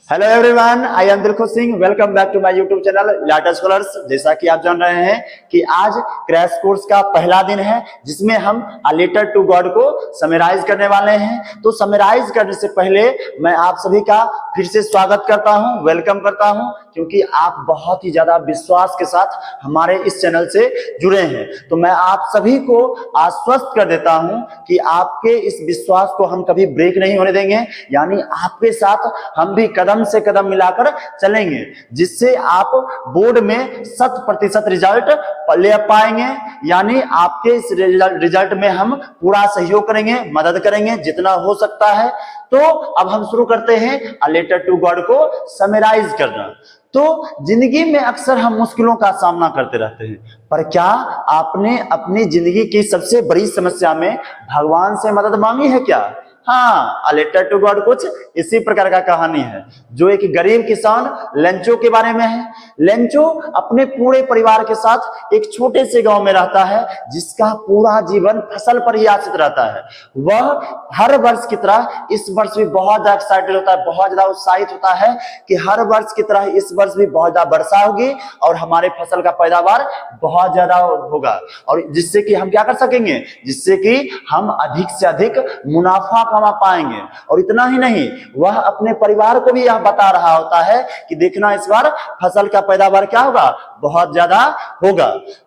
Hello everyone, I am Dilkhush Singh. Welcome back to my YouTube channel लाटा scholars. जैसा कि आप जान रहे हैं कि आज क्रैश कोर्स का पहला दिन है, जिसमें हम अ लेटर टू गॉड को समराइज करने वाले हैं। तो समराइज करने से पहले मैं आप सभी का फिर से स्वागत करता हूं, वेलकम करता हूं, क्योंकि आप बहुत ही ज्यादा विश्वास के साथ हमारे इस चैनल से जुड़े हैं। तो मैं आप सभी को आश्वस्त कर देता हूं कि आपके इस विश्वास को हम कभी ब्रेक नहीं होने देंगे, यानी आपके साथ हम भी कदम से कदम मिलाकर चलेंगे, जिससे आप बोर्ड में 100% रिजल्ट ले पाएंगे। यानी आपके इस रिजल्ट में हम पूरा सहयोग करेंगे, मदद करेंगे जितना हो सकता है। तो अब हम शुरू करते हैं अ लेटर टू गॉड को समराइज करना। तो जिंदगी में अक्सर हम मुश्किलों का सामना करते रहते हैं, पर क्या आपने अपनी जिंदगी की सबसे बड़ी समस्या में भगवान से मदद मांगी है क्या? हाँ, अ लेटर टू गॉड कुछ इसी प्रकार का कहानी है, जो एक गरीब किसान लेंचो के बारे में है। लेंचो अपने पूरे परिवार के साथ एक छोटे से गांव में रहता है, जिसका पूरा जीवन फसल पर ही आश्रित रहता है। वह हर वर्ष की तरह इस वर्ष भी बहुत ज्यादा एक्साइटेड होता है, बहुत ज्यादा उत्साहित होता है कि हर वर्ष की तरह इस वर्ष भी बहुत ज्यादा वर्षा होगी और हमारे फसल का पैदावार बहुत ज्यादा होगा, और जिससे कि हम क्या कर सकेंगे, जिससे कि हम अधिक से अधिक मुनाफा कमा पाएंगे। और इतना ही नहीं, वह अपने परिवार को भी यह बता रहा होता है कि देखना इस बार फसल का पैदावार क्या होगा, बहुत ज्यादा होगा।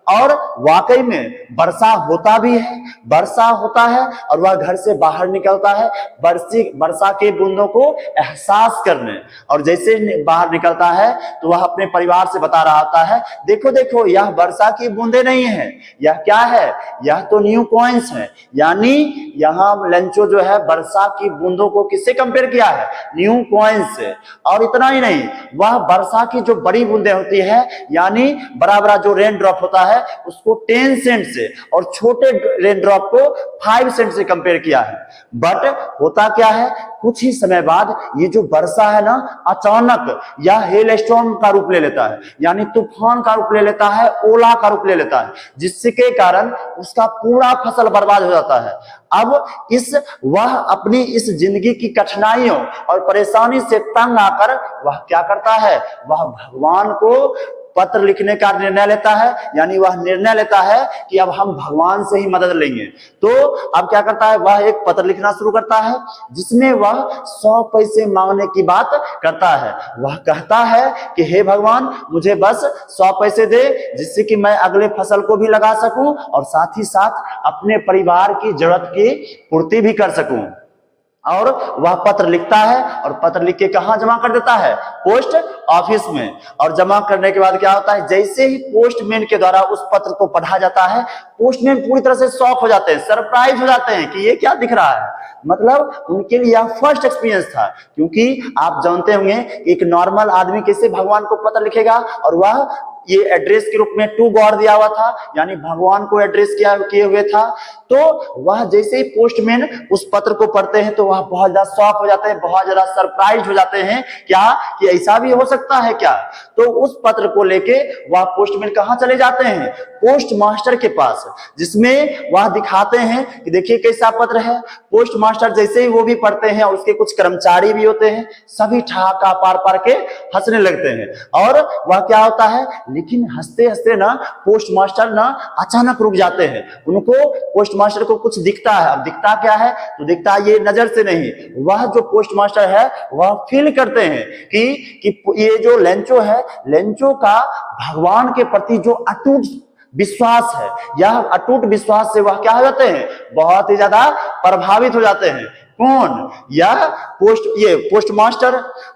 और वाकई में वर्षा होता भी है, वर्षा होता है और वह घर से बाहर निकलता है वर्षा के बूंदों को एहसास करने। और जैसे बाहर निकलता है तो वह अपने परिवार से बता रहा होता है, देखो देखो, यह वर्षा की बूंदे नहीं है, यह क्या है, यह तो न्यू कॉइन्स है। यानी यहाँ लेंचो जो है वर्षा की बूंदों को किससे कंपेयर किया है, न्यू कॉइन्स से। और इतना ही नहीं, वह वर्षा की जो बड़ी बूंदे होती है, यानी बड़ा बड़ा जो रेन ड्रॉप होता है उसको 10 सेंट से, और छोटे रेन ड्रॉप को 5 सेंट से कंपेयर किया है। बट होता क्या है, कुछ ही समय बाद ये जो वर्षा है ना, अचानक यह हेल स्टॉर्म का रूप ले लेता है, यानी तूफान का रूप ले लेता है, ओला का रूप ले लेता है, जिसके कारण उसका पूरा फसल बर्बाद हो जाता है। अब वह अपनी इस जिंदगी की कठिनाइयों और परेशानी से तंग आकर वह क्या करता है, वह भगवान को पत्र लिखने का निर्णय लेता है। यानी वह निर्णय लेता है कि अब हम भगवान से ही मदद लेंगे। तो अब क्या करता है, वह एक पत्र लिखना शुरू करता है, जिसमें वह 100 पैसे मांगने की बात करता है। वह कहता है कि हे भगवान, मुझे बस 100 पैसे दे, जिससे कि मैं अगले फसल को भी लगा सकूं और साथ ही साथ अपने परिवार की जरूरत की पूर्ति भी कर सकूं। और वह पत्र लिखता है और पत्र लिख के कहां जमा कर देता है, पोस्ट ऑफिस में। और जमा करने के बाद क्या होता है, जैसे ही पोस्टमैन के द्वारा उस पत्र को पढ़ा जाता है, पोस्टमैन पूरी तरह से शॉक हो जाते हैं, सरप्राइज हो जाते हैं कि ये क्या दिख रहा है। मतलब उनके लिए यह फर्स्ट एक्सपीरियंस था, क्योंकि आप जानते होंगे एक नॉर्मल आदमी कैसे भगवान को पत्र लिखेगा, और वह ये एड्रेस के रूप में टू गॉड दिया हुआ था, यानी भगवान को एड्रेस किए हुए था। तो वह जैसे ही पोस्टमैन उस पत्र को पढ़ते हैं तो वह बहुत ज्यादा शॉक हो जाते हैं, बहुत ज्यादा सरप्राइज हो जाते हैं, क्या कि ऐसा भी हो सकता है क्या। तो उस पत्र को लेके वह पोस्टमैन कहां चले जाते हैं, पोस्ट मास्टर के पास, जिसमें वह दिखाते हैं कि देखिए कैसा पत्र है। पोस्ट मास्टर जैसे ही वो भी पढ़ते हैं, और उसके कुछ कर्मचारी भी होते हैं, सभी ठहाका पार पार के हंसने लगते हैं। और वह क्या होता है, लेकिन हंसते हंसते ना पोस्ट मास्टर ना अचानक रुक जाते हैं। उनको पोस्ट मास्टर को कुछ दिखता है। अब दिखता क्या है, तो दिखता है ये नजर से नहीं, वह जो पोस्ट मास्टर है वह फील करते हैं कि ये जो लेंचो है, लेंचो का भगवान के प्रति जो अटूट विश्वास है, यह अटूट विश्वास से वह क्या हो जाते हैं, बहुत ही ज्यादा प्रभावित हो जाते हैं। कौन, यह पोस्ट मास्टर।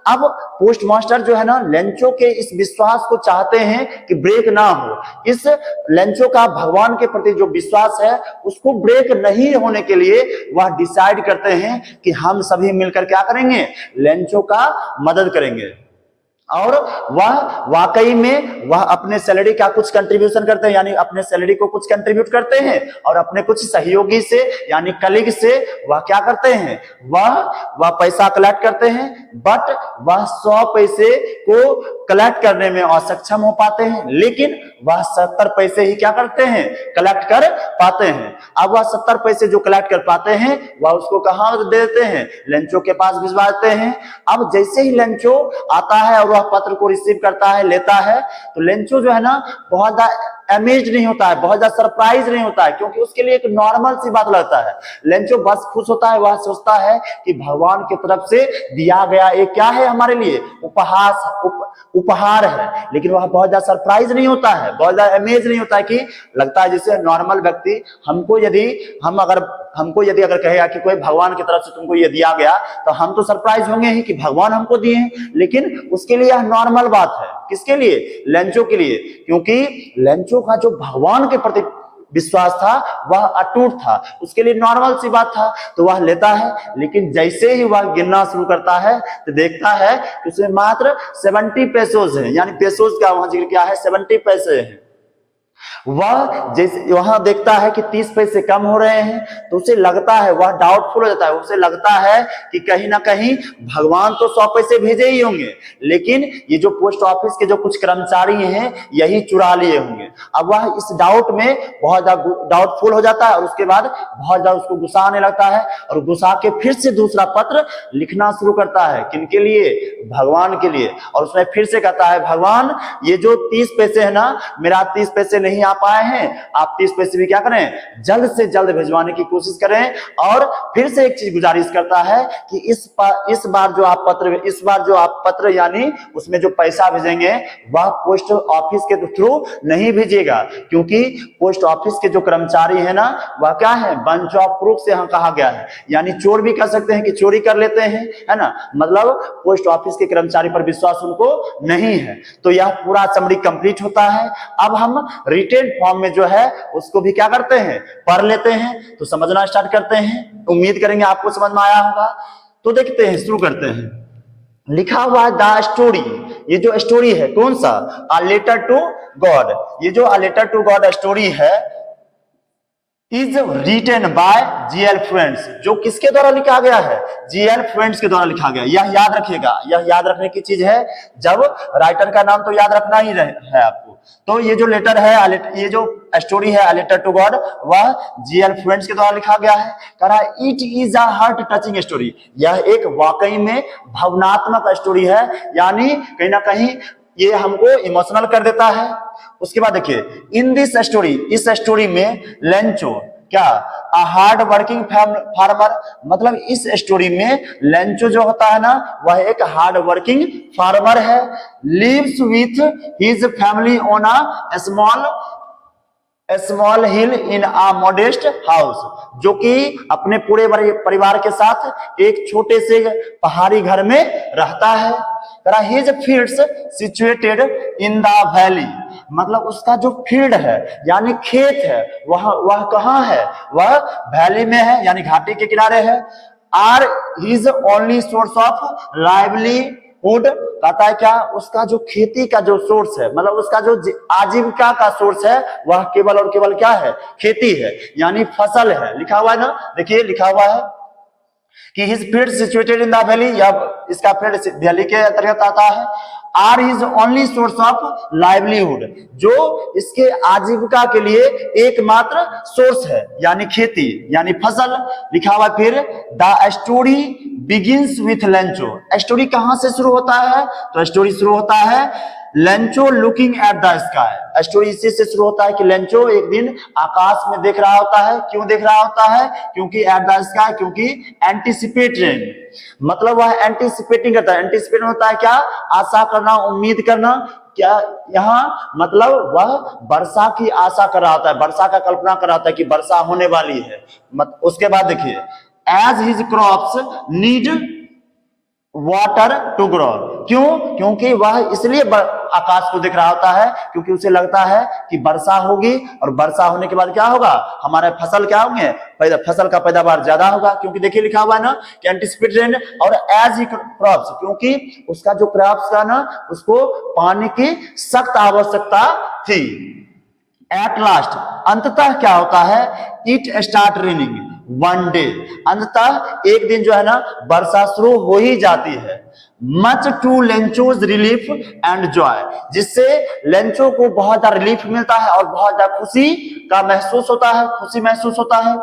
अब पोस्ट मास्टर जो है ना, लेंचो के इस विश्वास को चाहते हैं कि ब्रेक ना हो। इस लेंचो का भगवान के प्रति जो विश्वास है उसको ब्रेक नहीं होने के लिए वह डिसाइड करते हैं कि हम सभी मिलकर क्या करेंगे, लेंचो का मदद करेंगे। और वह वाकई में वह अपने सैलरी का कुछ कंट्रीब्यूशन करते हैं, यानी अपने सैलरी को कुछ कंट्रीब्यूट करते हैं, और अपने कुछ सहयोगी से यानी कलीग से वह क्या करते हैं, वह पैसा कलेक्ट करते हैं। बट वह 100 पैसे को कलेक्ट करने में असक्षम हो पाते हैं, लेकिन वह 70 पैसे ही क्या करते हैं, कलेक्ट कर पाते हैं। अब वह 70 पैसे जो कलेक्ट कर पाते हैं वह उसको कहां दे देते हैं, लेंचो के पास भिजवा देते हैं। अब जैसे ही लेंचो आता है और वह पत्र को रिसीव करता है, लेता है, तो लेंचो जो है ना बहुत ज्यादा अमेज नहीं होता है, बहुत ज्यादा सरप्राइज नहीं होता है, क्योंकि उसके लिए एक नॉर्मल सी बात लगता है। लेंचो बस खुश होता है, वह सोचता है कि भगवान की तरफ से दिया गया एक क्या है, हमारे लिए उपहार है। लेकिन वह बहुत ज्यादा सरप्राइज नहीं होता है, बहुत ज्यादा अमेज नहीं होता है, कि लगता है जैसे नॉर्मल व्यक्ति हमको यदि अगर कहेगा कि कोई भगवान की तरफ से तुमको ये दिया गया, तो हम तो सरप्राइज होंगे ही कि भगवान हमको दिए हैं। लेकिन उसके लिए यह नॉर्मल बात है। किसके लिए, लेंचो के लिए, क्योंकि लेंचो का जो भगवान के प्रति विश्वास था वह अटूट था, उसके लिए नॉर्मल सी बात था, तो वह लेता है। लेकिन जैसे ही वह गिनना शुरू करता है तो देखता है कि उसमें मात्र 70 पैसोज है, यानी पैसोज का वहां जिक्र क्या है, 70 पैसे हैं। वह जैसे वहां देखता है कि 30 पैसे कम हो रहे हैं, तो उसे लगता है, वह डाउटफुल हो जाता है, उसे लगता है कि कहीं ना कहीं भगवान तो 100 पैसे भेजे ही होंगे, लेकिन ये जो पोस्ट ऑफिस के जो कुछ कर्मचारी हैं यही चुरा लिए होंगे। अब वह इस डाउट में बहुत ज्यादा डाउटफुल हो जाता है, और उसके बाद बहुत ज्यादा उसको गुस्सा आने लगता है, और गुस्सा के फिर से दूसरा पत्र लिखना शुरू करता है। किनके लिए, भगवान के लिए। और उसमें फिर से कहता है, भगवान ये जो 30 पैसे है ना, मेरा 30 पैसे नहीं आ पाए हैं, आप 30 पैसे भी क्या करें, जल्द से जल्द भिजवाने की कोशिश करें। और फिर से एक चीज गुजारिश करता है कि इस बार जो आप पत्र यानी उसमें जो पैसा भेजेंगे वह पोस्ट ऑफिस के थ्रू नहीं भेजिएगा, क्योंकि पोस्ट ऑफिस के जो कर्मचारी है ना वह क्या है, बंच ऑफ क्रूक से कहा गया है, यानी चोर भी कर सकते हैं कि चोरी कर लेते हैं, है ना। मतलब पोस्ट ऑफिस के कर्मचारी पर विश्वास उनको नहीं है। तो यह पूरा समरी कंप्लीट होता है। अब हम रिटेन फॉर्म में जो है उसको भी क्या करते हैं, पढ़ लेते हैं। तो समझना स्टार्ट करते हैं, उम्मीद करेंगे आपको समझ में आया होगा। तो देखते हैं, शुरू करते हैं। लिखा हुआ है द स्टोरी, ये जो स्टोरी है कौन सा, अ लेटर टू गॉड। ये जो a letter to God story है is written by GL friends, जो किसके द्वारा लिखा गया है, जीएल फ्रेंड्स के द्वारा लिखा गया। यह याद रखिएगा, यह याद रखने की चीज है, जब राइटर का नाम तो याद रखना ही है आपको। तो ये जो लेटर है, ये जो स्टोरी है अ लेटर टू गॉड, वह जीएल फ्रेंड्स के द्वारा लिखा गया है। कह रहा है it is a heart touching story, यह एक वाकई में भावनात्मक स्टोरी है, यानी कहीं ना कहीं ये हमको इमोशनल कर देता है। उसके बाद देखिए, इन दिस स्टोरी, इस स्टोरी में लेंचो क्या, अ हार्ड वर्किंग फार्मर, मतलब इस स्टोरी में लेंचो जो होता है ना वह एक हार्ड वर्किंग फार्मर है। Lives with his family on a small hill in a modest house, जो कि अपने पूरे परिवार के साथ एक छोटे से पहाड़ी घर में रहता है। His fields situated in the valley, मतलब उसका जो फील्ड है यानी खेत है वह कहाँ है, वह वैली में है, यानी घाटी के किनारे है। Are his only source of livelihood, कहता है क्या, उसका जो खेती का जो सोर्स है, मतलब उसका जो आजीविका का सोर्स है वह केवल और केवल क्या है, खेती है, यानी फसल है। लिखा हुआ है ना, देखिए लिखा हुआ है कि his field situated in the valley, या इसका फील्ड वैली के अंतर्गत आता है। Are his only source of livelihood, जो इसके आजीविका के लिए एकमात्र सोर्स है, यानी खेती यानी फसल। लिखा हुआ फिर the story begins with Lencho, story कहां से शुरू होता है, तो स्टोरी शुरू होता है Lencho looking at the sky. Story इसी से शुरू होता है कि लेंचो एक दिन आकाश में देख रहा होता है। क्यों देख रहा होता है, क्योंकि एट द स्काई, क्योंकि एंटीसिपेट रेन, मतलब वह एंटीसिपेटिंग करता है। एंटीसिपेट होता है क्या, आशा करना, उम्मीद करना। क्या यहाँ मतलब वह वर्षा की आशा कर रहा होता है, वर्षा का कल्पना कर रहा होता है कि वर्षा होने वाली है। उसके बाद देखिए, as his crops need water to grow, क्यों, क्योंकि वह इसलिए आकाश को देख रहा होता है क्योंकि उसे लगता है कि वर्षा होगी, और वर्षा होने के बाद क्या होगा, हमारे फसल क्या होंगे, फसल का पैदावार ज्यादा होगा। क्योंकि देखिए लिखा हुआ है ना कि एंटीसिपेट रेन, और एज ही क्रॉप्स, क्योंकि उसका जो क्रॉप्स का ना उसको पानी की सख्त आवश्यकता थी। एट लास्ट, अंततः क्या होता है, it start raining, one day, अंततः एक दिन जो है ना वर्षा शुरू हो ही जाती है। Much to Lencho's relief and joy, जिससे लेंचो को बहुत ज्यादा रिलीफ मिलता है और बहुत ज्यादा खुशी का महसूस होता है, खुशी महसूस होता है।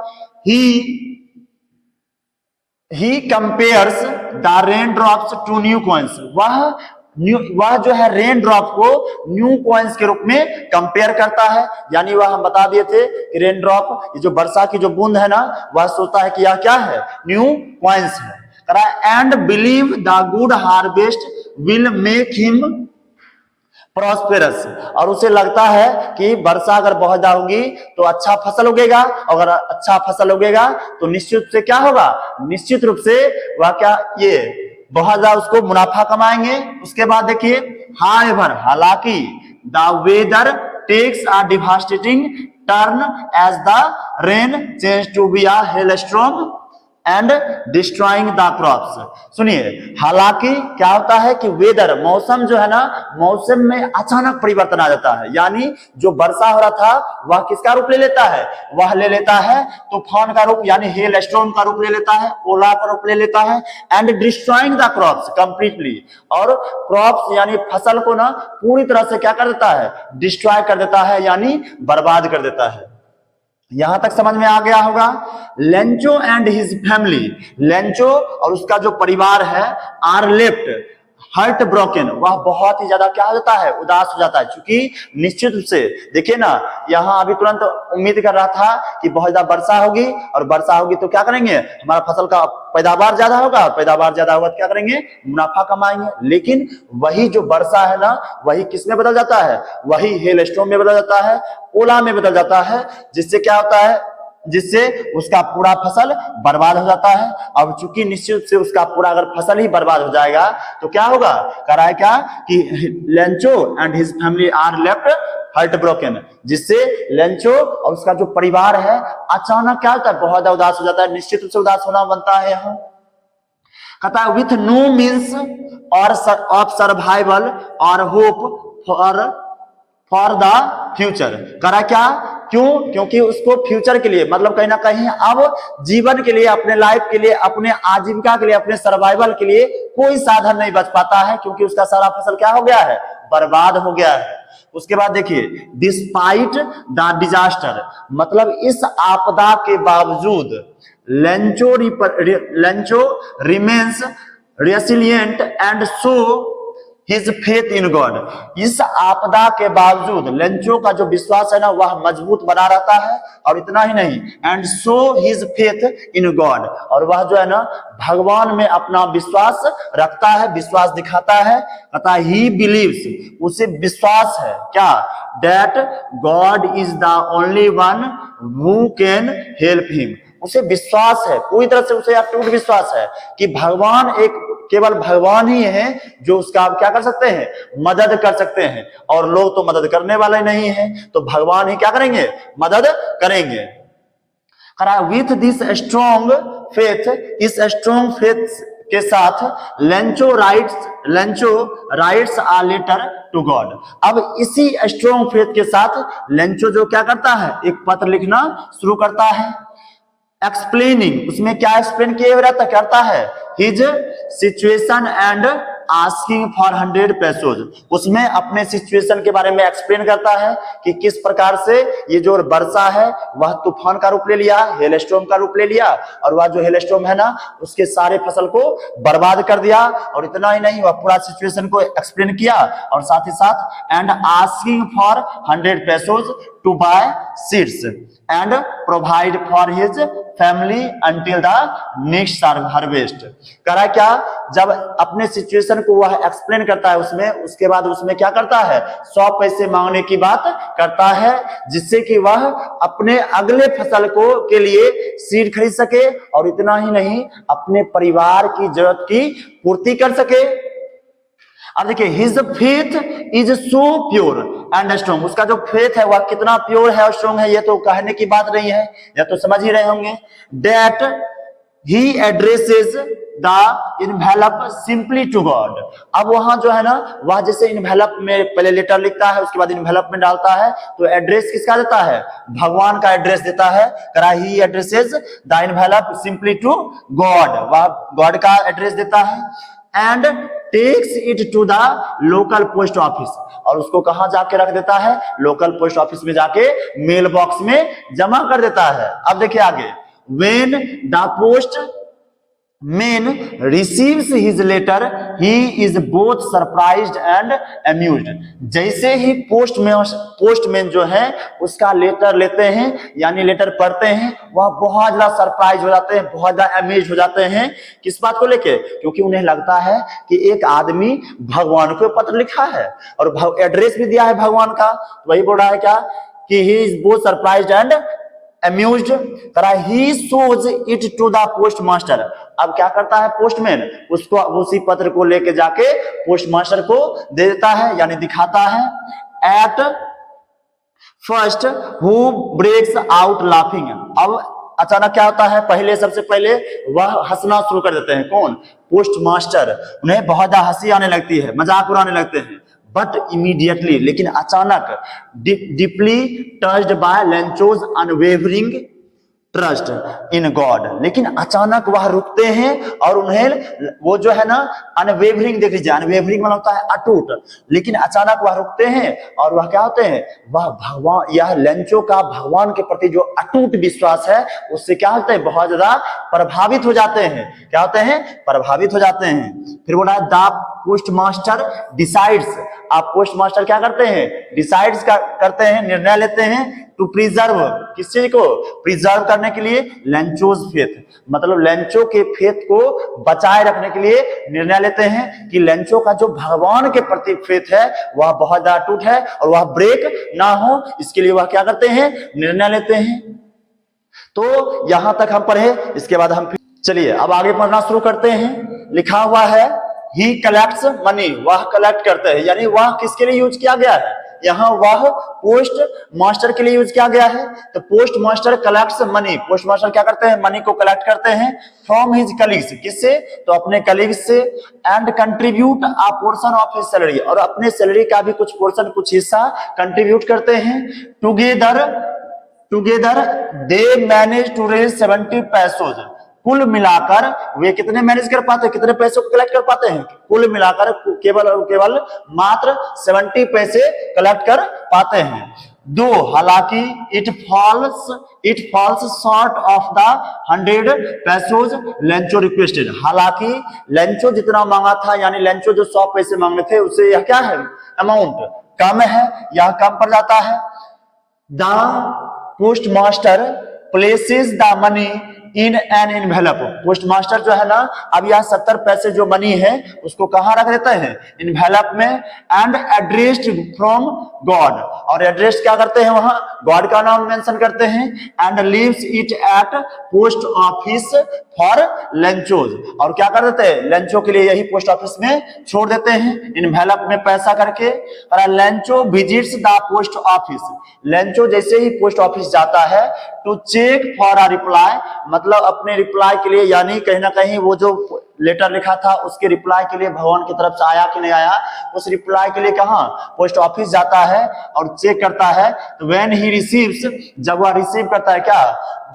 He compares the rain drops to new coins, वह जो है रेन ड्रॉप को न्यू कॉइन्स के रूप में कंपेयर करता है। यानी वह हम बता दिए थे कि रेन ड्रॉप, ये जो वर्षा की जो बूंद है ना, वह सोचता है कि यह क्या है, न्यू कॉइन्स है। And believe the good harvest will make him prosperous, और उसे लगता है कि वर्षा अगर बहुत ज्यादा होगी तो अच्छा फसल उगेगा, अगर अच्छा फसल उगेगा तो निश्चित रूप से क्या होगा, निश्चित रूप से वह क्या, ये बहुत ज्यादा उसको मुनाफा कमाएंगे। उसके बाद देखिए, हाउएवर, हालांकि the weather takes a devastating turn as the rain change to be a hailstorm and destroying the crops. सुनिए, हालांकि क्या होता है कि वेदर, मौसम जो है ना, मौसम में अचानक परिवर्तन आ जाता है। यानी जो वर्षा हो रहा था वह किसका रूप ले लेता है, वह ले लेता है तूफान का रूप, यानी हेल स्टॉर्म का रूप ले लेता है, ओला का रूप ले लेता है। And destroying the crops completely, और क्रॉप्स यानी फसल को ना पूरी तरह से क्या कर देता है, डिस्ट्रॉय कर देता है, यानी बर्बाद कर देता है। यहां तक समझ में आ गया होगा। Lencho and his family, Lencho और उसका जो परिवार है, आर लेफ्ट हर्ट ब्रोकन, वह बहुत ही ज्यादा क्या हो जाता है, उदास हो जाता है। क्योंकि निश्चित रूप से देखिए ना, यहाँ अभी तुरंत उम्मीद कर रहा था कि बहुत ज्यादा वर्षा होगी, और वर्षा होगी तो क्या करेंगे, हमारा फसल का पैदावार ज्यादा होगा, और पैदावार ज्यादा होगा तो क्या करेंगे, मुनाफा कमाएंगे। लेकिन वही जो वर्षा है ना, वही किस में बदल जाता है, वही हेल स्टॉर्म में बदल जाता है, ओला में बदल जाता है, जिससे क्या होता है, जिससे उसका पूरा फसल बर्बाद हो जाता है। अब चूंकि निश्चित से उसका पूरा अगर फसल ही बर्बाद हो जाएगा तो क्या होगा, करा है क्या कि Lencho and his family are left heart broken, जिससे लेंचो और उसका जो परिवार है अचानक क्या होता है, बहुत ज्यादा उदास हो जाता है। निश्चित रूप से उदास होना बनता है। यहाँ कहता है विथ नो मीन्स और ऑफ सर्वाइवल और होप फॉर द फ्यूचर। करा क्या, क्यों, क्योंकि उसको फ्यूचर के लिए, मतलब कहीं ना कहीं अब जीवन के लिए, अपने लाइफ के लिए, अपने आजीविका के लिए, अपने सर्वाइवल के लिए कोई साधन नहीं बच पाता है, क्योंकि उसका सारा फसल क्या हो गया है, बर्बाद हो गया है। उसके बाद देखिए, डिस्पाइट द डिजास्टर, मतलब इस आपदा के बावजूद Lencho remains resilient and so his faith in God. इस आपदा के बावजूद लेंचो का जो विश्वास है ना, वह मजबूत बना रहता है। और इतना ही नहीं, and so his faith in God, और वह जो है ना भगवान में अपना विश्वास रखता है, विश्वास दिखाता है। कहता है ही बिलीव्स, उसे विश्वास है क्या, that God is the only one who can help him. उसे विश्वास है, पूरी तरह से उसे अटूट विश्वास है कि भगवान, एक केवल भगवान ही है जो उसका क्या कर सकते हैं, मदद कर सकते हैं, और लोग तो मदद करने वाले नहीं है, तो भगवान ही क्या करेंगे, मदद करेंगे। विथ दिस स्ट्रॉन्ग फेथ, इस स्ट्रॉन्ग फेथ के साथ Lencho writes a letter to God. अब इसी स्ट्रॉन्ग फेथ के साथ लेंचो जो क्या करता है, एक पत्र लिखना शुरू करता है। एक्सप्लेनिंग, उसमें क्या एक्सप्लेन किया रहता करता है, his situation and asking for 100 पेसोज। उसमें अपने सिचुएशन के बारे में एक्सप्लेन करता है कि किस प्रकार से ये जो वर्षा है वह तूफान का रूप ले लिया, हेलस्टॉर्म का रूप ले लिया, और वह जो हेलस्टॉर्म है ना उसके सारे फसल को बर्बाद कर दिया। और इतना ही नहीं, वह पूरा सिचुएशन को एक्सप्लेन किया, और साथ ही साथ and asking for 100 pesos to buy seeds and provide for his family until the next harvest. करा क्या, जब अपने सिचुएशन को वह एक्सप्लेन करता है उसमें, उसके बाद उसमें क्या करता है, 100 पैसे मांगने की बात करता है, जिससे कि वह अपने अगले फसल को के लिए सीड खरीद सके, और इतना ही नहीं अपने परिवार की जरूरत की पूर्ति कर सके। अब देखिए, his faith is so pure and strong, उसका जो फेथ है वह कितना प्योर है और स्ट्रॉन्ग है, ये तो कहने की बात नहीं है, या तो समझ ही रहे होंगे। That he addresses the envelope simply to God. अब वहां जो है ना, वह जैसे इन्वेलप में पहले लेटर लिखता है, उसके बाद इन्वेलप में डालता है, तो एड्रेस किसका देता है? भगवान का एड्रेस देता है। He addresses the envelope simply to God, वह गॉड का एड्रेस देता है। And takes it to the local post office, और उसको कहां जाके रख देता है? लोकल पोस्ट ऑफिस में जाके मेल बॉक्स में जमा कर देता है। अब देखिए आगे, when the postman receives his letter he is both surprised and amused। जैसे ही पोस्टमैन जो है उसका लेटर लेते हैं, यानी लेटर पढ़ते हैं, वह बहुत ज्यादा सरप्राइज हो जाते हैं, बहुत ज्यादा अमेज हो जाते हैं। किस बात को लेके? क्योंकि उन्हें लगता है कि एक आदमी भगवान को पत्र लिखा है और एड्रेस भी दिया है भगवान का। वही बोल रहा है क्या कि he is both surprised and amused, he shows it to the postmaster। अब क्या करता है पोस्टमैन? उसको उसी पत्र को लेके जाके पोस्टमास्टर को दे देता है, यानी दिखाता है। At first he breaks out laughing. अब अचानक क्या होता है? पहले सबसे पहले वह हंसना शुरू कर देते हैं। कौन? पोस्टमास्टर। उन्हें बहुत हंसी आने लगती है, मजाक उड़ाने लगते हैं। बट इमीडिएटली, लेकिन अचानक, deeply touched bye Lencho's unwavering trust in God, लेकिन अचानक वह रुकते हैं और उन्हें वो जो है ना अनवेवरिंग, देख लीजिए अनवेवरिंग मतलब होता है अटूट, लेकिन अचानक वह रुकते हैं और वह क्या होते हैं? वह भगवान, यह लेंचो का भगवान के प्रति जो अटूट विश्वास है उससे क्या होते हैं? बहुत ज्यादा प्रभावित हो जाते हैं। क्या होते हैं? प्रभावित हो जाते हैं। फिर बोला द पोस्टमास्टर डिसाइड्स। आप पोस्टमास्टर क्या करते हैं? डिसाइड्स करते हैं, निर्णय लेते हैं टू प्रिजर्व, किस चीज को? प्रिजर्व करने के लिए लेंचोज फेथ, मतलब लेंचो के फेथ को बचाए रखने के लिए निर्णय लेते हैं कि लेंचो का जो भगवान के प्रति फेथ है वह बहुत ज्यादा टूट है और वह ब्रेक ना हो, इसके लिए वह क्या करते हैं? निर्णय लेते हैं। तो यहां तक हम पढ़े, इसके बाद हम चलिए अब आगे पढ़ना शुरू करते हैं। लिखा हुआ है ही कलेक्ट्स मनी, वह कलेक्ट करते हैं, यानी वह किसके लिए यूज किया गया है? यहाँ वह पोस्ट मास्टर के लिए यूज किया गया है। तो post master collects money, post master क्या करते हैं? मनी को कलेक्ट करते हैं फ्रॉम हिज कलीग्स, किससे? तो अपने कलीग्स से। And contribute a portion of his salary, और अपने सैलरी का भी कुछ पोर्शन, कुछ हिस्सा कंट्रीब्यूट करते हैं। Together they manage to raise 70 pesos, कुल मिलाकर वे कितने मैनेज कर पाते हैं? कितने पैसे को कलेक्ट कर पाते हैं? कुल मिलाकर केवल और केवल मात्र 70 पैसे कलेक्ट कर पाते हैं। दो हालांकि it falls short of the 100 पैसोज Lencho requested, हालांकि लेंचो जितना मांगा था, यानी लेंचो जो 100 पैसे मांगे थे, उससे यह क्या है? अमाउंट कम है, यह कम पड़ जाता है। The postmaster places the money in an envelope, postmaster जो है ना अब यह 70 पैसे जो मनी है उसको कहां रख देते हैं? इन्वेलप में। एंड एड्रेस्ड फ्रॉम गॉड, और एड्रेस क्या करते हैं? वहां गॉड का नाम मेंशन करते हैं। And leaves it at post office for Lencho's, और क्या कर देते हैं? लेंचो के लिए यही पोस्ट ऑफिस में छोड़ देते हैं इन्वेलप में पैसा करके। और Lencho visits the post office, Lencho जैसे ही पोस्ट ऑफिस जाता है to check for a reply, मतलब अपने रिप्लाई के लिए, यानी कहीं ना कहीं वो जो लेटर लिखा था उसके रिप्लाई के लिए भगवान की तरफ से आया कि नहीं आया, उस रिप्लाई के लिए कहां? पोस्ट ऑफिस जाता है और चेक करता है। तो व्हेन ही रिसीव्स, जब वह रिसीव करता है क्या?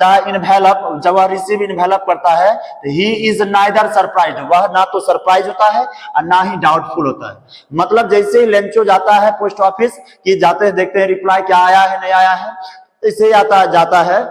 द इन्वेलप, जब वह रिसीव इन्वेलप करता है तो ही इज नाइदर सरप्राइज्ड, वह ना तो सरप्राइज होता है और ना ही डाउटफुल होता है। मतलब जैसे ही लेंचो जाता है पोस्ट ऑफिस कि जाते हैं देखते हैं रिप्लाई क्या आया है नहीं आया है, इसे जाता है,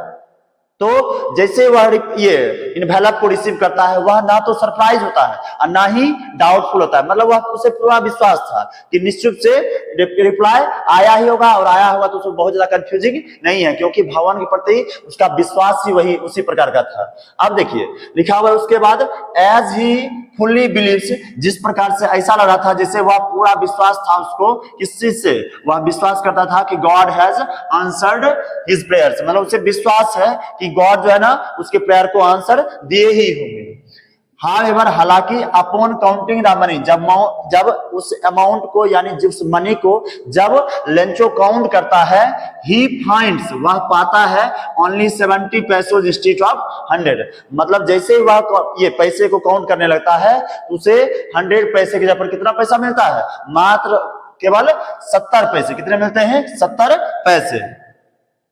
तो जैसे वह ये इन्वेलप को रिसीव करता है वह ना तो सरप्राइज होता है और ना ही डाउटफुल होता है, मतलब वह उसे पूरा विश्वास था कि निश्चित से रिप्लाई आया ही होगा, और आया होगा तो उसको बहुत ज्यादा कंफ्यूजिंग नहीं है, क्योंकि भगवान के प्रति उसका विश्वास ही वही उसी प्रकार का था। अब देखिए लिखा हुआ है उसके बाद, एज ही फुल्ली बिलीव्स, जिस प्रकार से ऐसा लग रहा था जैसे वह पूरा विश्वास था उसको, किस चीज से? वह विश्वास करता था कि God has answered his prayers, मतलब उसे विश्वास है कि गॉड जो है ना उसके प्रेयर को आंसर दिए ही होंगे। हाउएवर हालांकि अपॉन काउंटिंग द मनी, जब उस अमाउंट को यानी जिस मनी को जब लेंचो काउंट करता है, ही फाइंड्स वह पाता है ओनली 70 पैसों इंस्टीट्यूट ऑफ 100। मतलब जैसे ही वह ये पैसे को काउंट करने लगता है उसे 100 पैसे के जगह पर कितना पैसा मिलता है, मात्र केवल 70 पैसे। कितने मिलते हैं, 70 पैसे।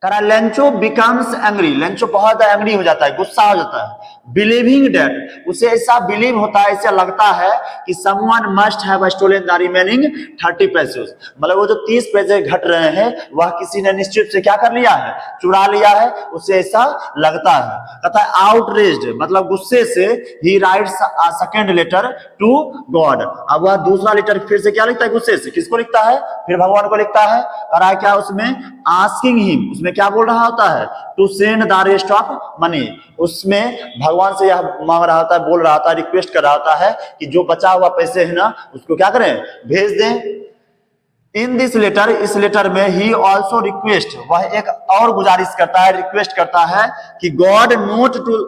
करा लेंचो बिकम्स एंग्री, लेंचो बहुत एंग्री हो जाता है, गुस्सा हो जाता है। बिलीविंग डेट, उसे ऐसा बिलीव होता है, ऐसा लगता है कि someone must have stolen the remaining 30 पैसे। मतलब वो जो 30 पैसे घट रहे हैं वह किसी ने निश्चित से क्या कर लिया है, चुरा लिया है, उसे ऐसा लगता है। कहता है आउटरेज्ड, मतलब गुस्से से ही writes a second letter to God. अब वह दूसरा लेटर फिर से क्या लिखता है, गुस्से से किसको लिखता है, फिर भगवान को लिखता है। करा क्या उसमें, आस्किंग हिम, उसमें क्या बोल रहा होता है, to send the rest of money. उसमें भगवान से यह मांग रहा होता है, बोल रहा होता है, रिक्वेस्ट कर रहा होता है कि जो बचा हुआ पैसे है ना उसको क्या करें, भेज दें। इन दिस लेटर, इस लेटर में ही ऑल्सो रिक्वेस्ट, वह एक और गुजारिश करता है, रिक्वेस्ट करता है कि God not to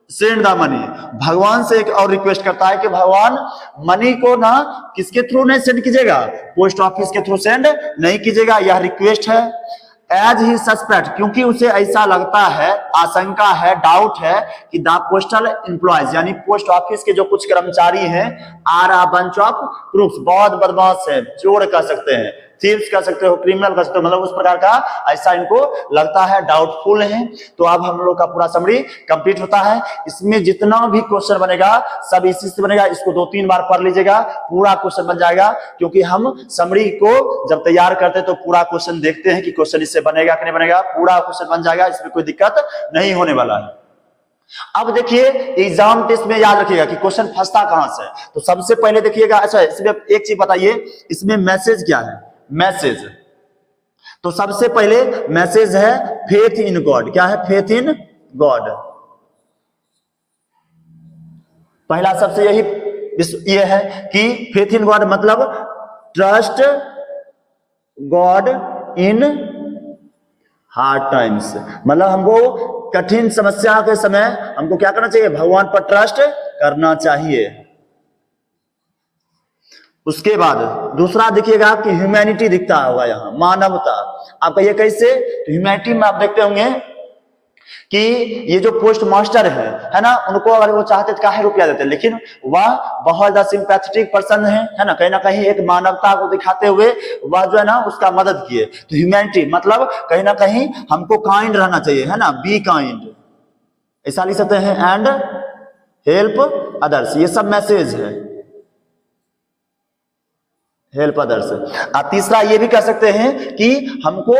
send the money, भगवान से एक और रिक्वेस्ट करता है कि भगवान मनी को ना किसके थ्रू नहीं सेंड कीजिएगा, पोस्ट ऑफिस के थ्रू सेंड नहीं कीजिएगा। यह रिक्वेस्ट है। एज ही सस्पेक्ट, क्योंकि उसे ऐसा लगता है, आशंका है, डाउट है कि द पोस्टल एम्प्लॉयज यानी पोस्ट ऑफिस के जो कुछ कर्मचारी हैं, are a bunch of crooks, बहुत बदमाश है, चोर कह सकते हैं, थीव्स कह सकते हो, क्रिमिनल कह सकते हो, मतलब उस प्रकार का ऐसा इनको लगता है, डाउटफुल है। तो अब हम लोग का पूरा समरी कंप्लीट होता है। इसमें जितना भी क्वेश्चन बनेगा सब इसी से बनेगा, इसको 2-3 बार पढ़ लीजिएगा, पूरा क्वेश्चन बन जाएगा। क्योंकि हम समरी को जब तैयार करते हैं तो पूरा क्वेश्चन देखते हैं कि क्वेश्चन इससे बनेगा कि नहीं बनेगा, पूरा क्वेश्चन बन जाएगा, इसमें कोई दिक्कत नहीं होने वाला है। अब देखिए एग्जाम टेस्ट में याद रखिएगा कि क्वेश्चन फंसता कहां से। तो सबसे पहले देखिएगा, अच्छा इसमें एक चीज बताइए, इसमें मैसेज क्या है, मैसेज। तो सबसे पहले मैसेज है फेथ इन गॉड। क्या है, फेथ इन गॉड। पहला सबसे यही ये है कि फेथ इन गॉड मतलब trust God in hard times, मतलब हमको कठिन समस्या के समय हमको क्या करना चाहिए, भगवान पर ट्रस्ट करना चाहिए। उसके बाद दूसरा देखिएगा कि ह्यूमैनिटी दिखता होगा यहाँ, मानवता। आपका ये कैसे, तो ह्यूमैनिटी में आप देखते होंगे कि ये जो पोस्ट मास्टर है ना, उनको अगर वो चाहते तो काहे रुपया देते, लेकिन वह बहुत ज्यादा सिंपैथेटिक पर्सन है ना कहीं एक मानवता को दिखाते हुए वह जो है ना उसका मदद किए। तो ह्यूमैनिटी मतलब कहीं ना कहीं हमको काइंड रहना चाहिए, है ना, बी काइंड, ऐसा लिख सकते हैं, एंड हेल्प अदर्स। ये सब मैसेज है, हेल्प अदर्स। और तीसरा ये भी कह सकते हैं कि हमको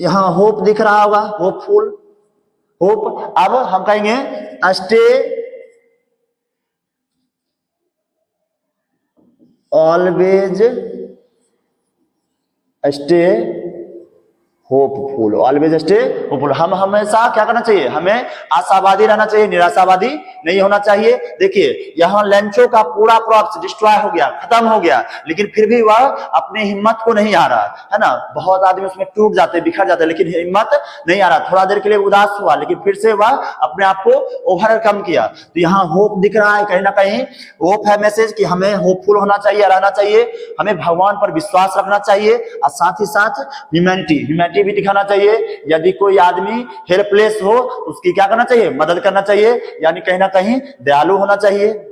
यहां होप दिख रहा होगा, होपफुल, होप। अब हम कहेंगे stay always, stay hopeful, always stay hopeful. हम हमेशा क्या करना चाहिए, हमें आशावादी रहना चाहिए, निराशावादी नहीं होना चाहिए। देखिए यहाँ लेंचो का पूरा क्रॉप्स डिस्ट्रॉय हो गया, खत्म हो गया, लेकिन फिर भी वह अपने हिम्मत को नहीं आ रहा है ना। बहुत आदमी उसमें टूट जाते, बिखर जाते, लेकिन हिम्मत नहीं आ रहा। थोड़ा देर के लिए उदास हुआ, लेकिन फिर से वह अपने आप को ओवरकम किया। तो यहाँ होप दिख रहा है, कहीं ना कहीं होप है मैसेज कि हमें होपफुल होना चाहिए, रहना चाहिए, हमें भगवान पर विश्वास रखना चाहिए। और साथ ही साथ ह्यूमैनिटी भी दिखाना चाहिए। यदि कोई आदमी हेल्पलेस हो उसकी क्या करना चाहिए, मदद करना चाहिए, यानी कहीं ना कहीं दयालु होना चाहिए।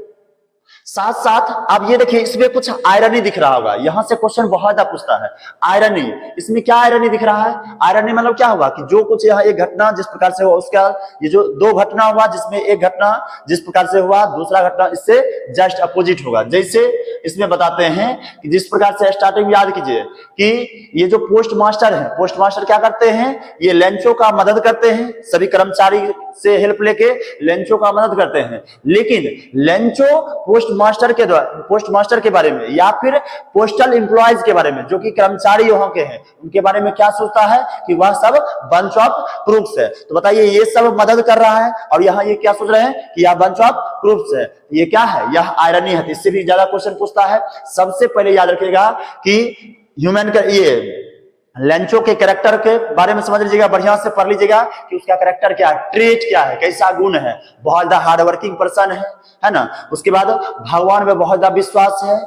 साथ साथ आप ये देखिए इसमें कुछ आयरनी दिख रहा होगा, यहां से क्वेश्चन बहुत ज्यादा पूछता है। आयरनी, इसमें क्या आयरनी दिख रहा है, आयरनी मतलब क्या होगा कि जो कुछ यहाँ एक घटना जिस प्रकार से हुआ, उसका ये जो दो घटना हुआ जिसमें एक घटना जिस प्रकार से हुआ, दूसरा घटना इससे जस्ट अपोजिट होगा। जैसे इसमें बताते हैं कि जिस प्रकार से स्टार्टिंग में याद कीजिए कि ये जो पोस्ट मास्टर है, पोस्ट मास्टर क्या करते हैं, ये लेंचो का मदद करते हैं, सभी कर्मचारी से हेल्प लेके लेंचो का मदद करते हैं। लेकिन लेंचो पोस्ट मास्टर के बारे में या फिर पोस्टल एम्प्लॉयज के बारे में, जो कि कर्मचारी वहां के हैं, उनके बारे में क्या सोचता है कि वह सब बंच ऑफ क्रूक्स है। तो बताइए ये सब मदद कर रहा है और यहाँ ये क्या सोच रहे हैं कि यह बंच ऑफ क्रूक्स है। ये क्या है, यह आयरनी है। इससे भी ज्यादा क्वेश्चन पूछता है। सबसे पहले याद रखिएगा कि ह्यूमन का ये लेंचो के कैरेक्टर के बारे में समझ लीजिएगा, बढ़िया से पढ़ लीजिएगा कि उसका कैरेक्टर क्या है, ट्रेट क्या है, कैसा गुण है। बहुत ज्यादा हार्ड वर्किंग पर्सन है ना। उसके बाद भगवान में बहुत ज्यादा विश्वास है,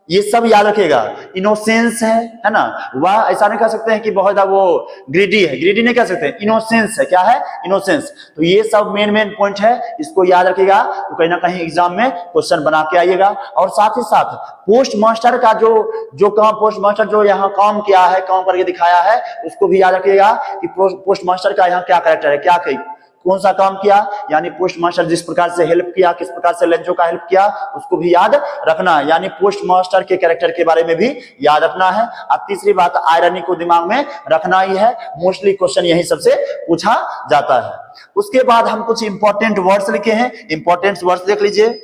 ये सब याद रखिएगा। इनोसेंस है ना, वह ऐसा नहीं कह सकते हैं कि बहुत ज्यादा वो ग्रीडी है, ग्रीडी नहीं कह सकते, इनोसेंस है। क्या है? इनोसेंस। तो ये सब मेन पॉइंट है, इसको याद रखिएगा। तो कहीं ना कहीं एग्जाम में क्वेश्चन बना के आइएगा। और साथ ही साथ पोस्ट मास्टर का जो काम, पोस्ट मास्टर जो यहाँ काम किया है, काम करके दिखाया है, उसको भी याद रखिएगा कि पोस्ट मास्टर का यहाँ क्या कैरेक्टर है, क्या कौन सा काम किया, यानी पोस्ट मास्टर जिस प्रकार से हेल्प किया, किस प्रकार से लेंचो का हेल्प किया, उसको भी याद रखना है। यानी पोस्ट मास्टर के कैरेक्टर के बारे में भी याद रखना है। अब तीसरी बात, आयरनी को दिमाग में रखना ही है। मोस्टली क्वेश्चन यही सबसे पूछा जाता है। उसके बाद हम कुछ इंपॉर्टेंट वर्ड्स लिखे हैं, इंपॉर्टेंट वर्ड्स देख लीजिए।